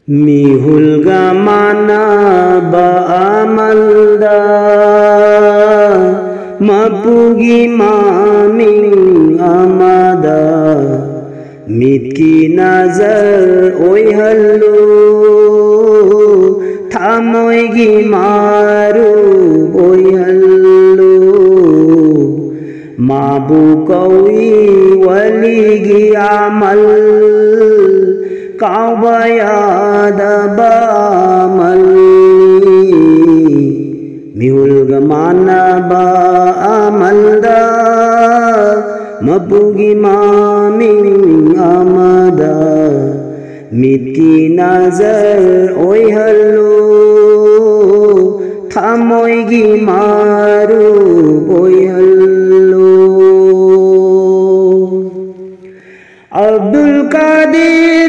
Mihulga manaba amalda mapugi maming amada mitki nazar oi hallu thamoigi maru oi hallu mabu kaui waligi amal Kaubayada mali mihulga manaba amalda mapugi maming amada mitki nazar oi hallu thamoigi maru oi hallu Abdul Qadir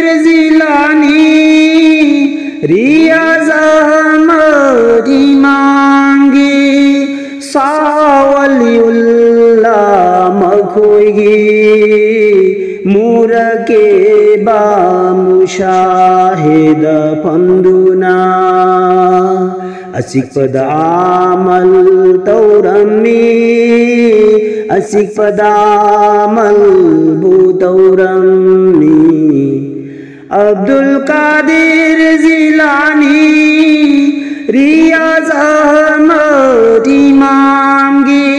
Riyaz Ahmad Imangi Sawaliullah Makhoigi Murake ba mushahida panduna Asik pada amal taurammi Asik pada amal bu taurammi Abdul Qadir Jilani Riyaz Ahmad Imangi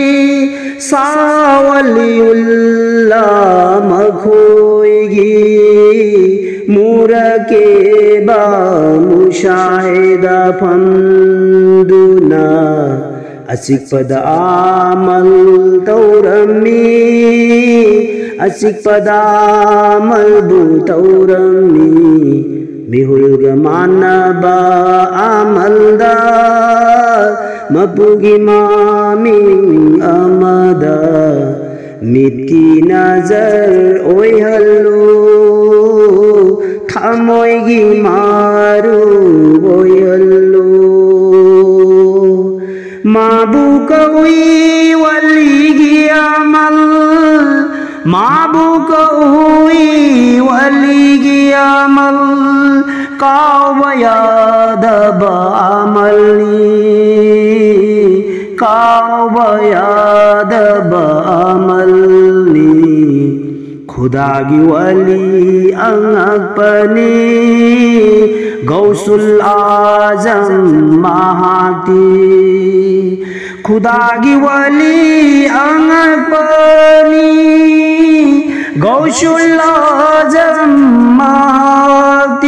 Sawaliullah Makhoigi Murake ba mushahida panduna Asik pada amal taurammi Asik pada malbu taurammi mihulga manaba amalda mapugi maming amada mitki nazar oi hallu thamoigi maru oi hallu mabu kaui waligi amal Mabu kaui waligi amal Kaubayada amali Kaubayada amali Khudagi wali angapani Gausul Azam Mahati Khudagi wali angapani Gausul Azam Mahati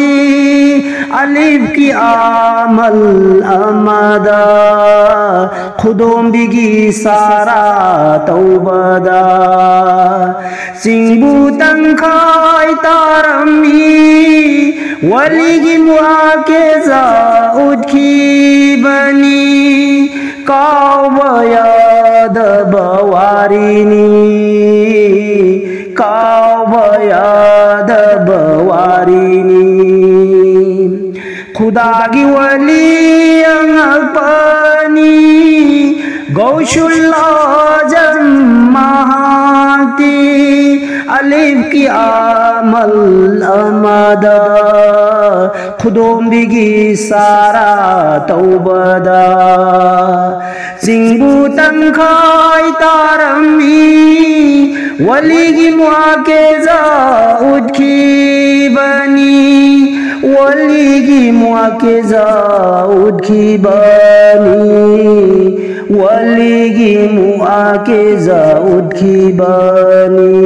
Alif ki amal amada Khudom bigi sara taubada Singbu tangkai tarami Waligi muakeza udki bani Kaubayada bawarini Kaubayada bawarini Khudagi wali ang agpani Gausul Azam Mahati Alif ki amal amada Khudom bigi sara taubada Singbu tangkai tarami Waligi muakeza udki bani Waligi muakeza udki bani Waligi muakeza udki bani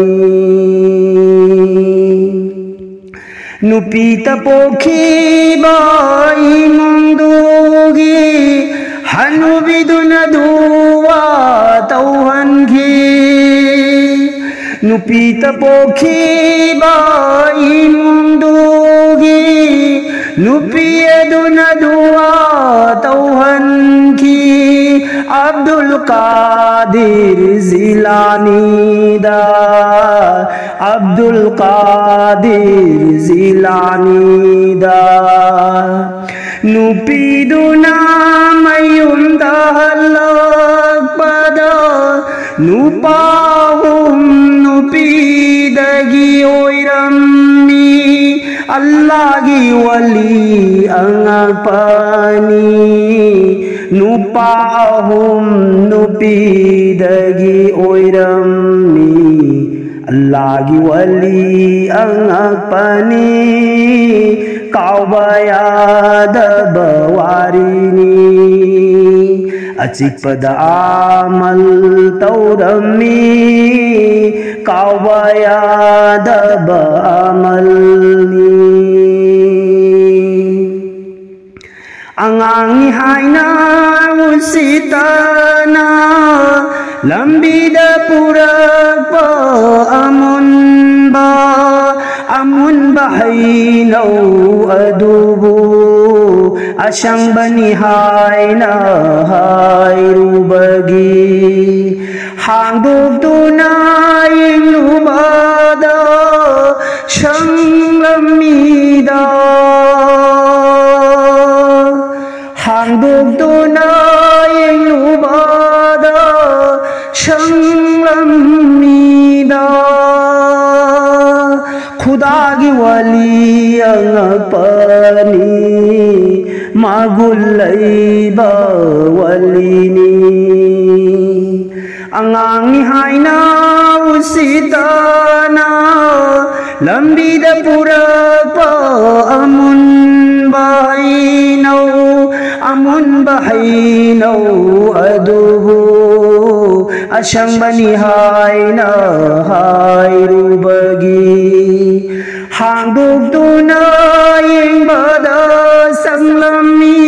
Nupita pokhi bai mundugi Hanu biduna duwa tauhangi Nupita pokhi bai mundugi Nupi eduna dua tauhanki Abdul Qadir Jilani da Abdul Qadir Jilani da Nupi duna mayum dahalak pada Nupahum nupi dagi oirammi Allahgi wali angapani nupa ahum nupidagi oiramni Allahgi wali angapani kaubayada bawarini achikpada amal taurami kaubayada amalni angangi haina usitana lambida purakpa amun bahainau adubu asyang bani haina hairubagi hangdub tunai lubada syang lamida hangdub tunai lubada syang lamida Khudagi wali angapani magulaiba walini angangi haina usitana lambida purapa amun bahainau adubu asyang bani haina hairubagi hangdub tunai bada sanglami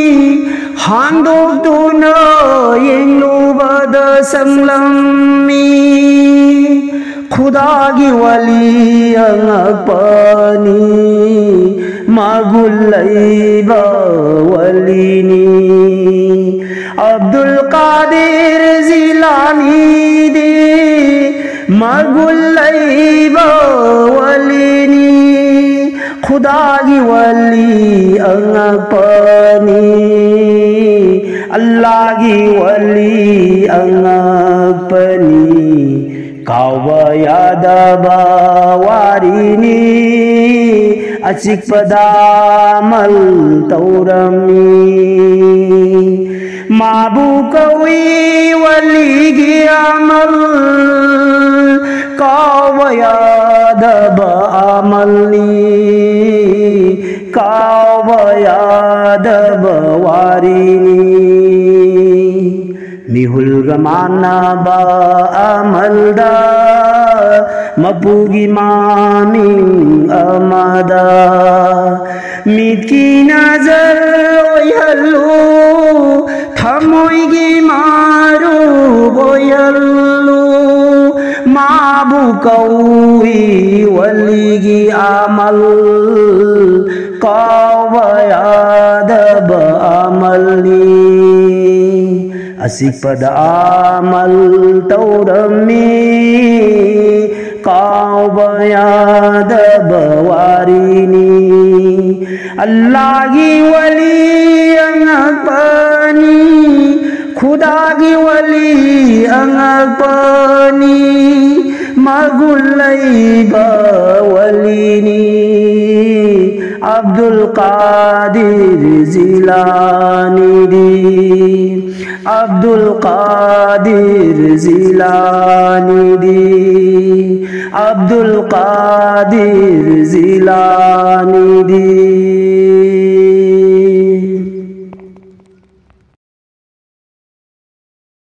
hangdub tunai lubada sanglami khudagi wali angapani magulaiba walini Abdul Qadir Zilani di magulaiba walini khudagi wali angapani Allahgi wali angapani kaubayada bawarini achikpada amal taurami mabukawi waligi amal kaubayada amalni kaubayada bawarini mihul gamana ba amalda mapugi maming amada mitki nazar oyhallu thamoigi maru boyallu mabukawi waligi amal kaubayada amalni asikpada amal taurami kaubayada bawarini Allahgi wali angapani khudagi wali angapani magulaiba walini Abdul Qadir Zilani di Abdul Qadir Zilani di Abdul Qadir Zilani di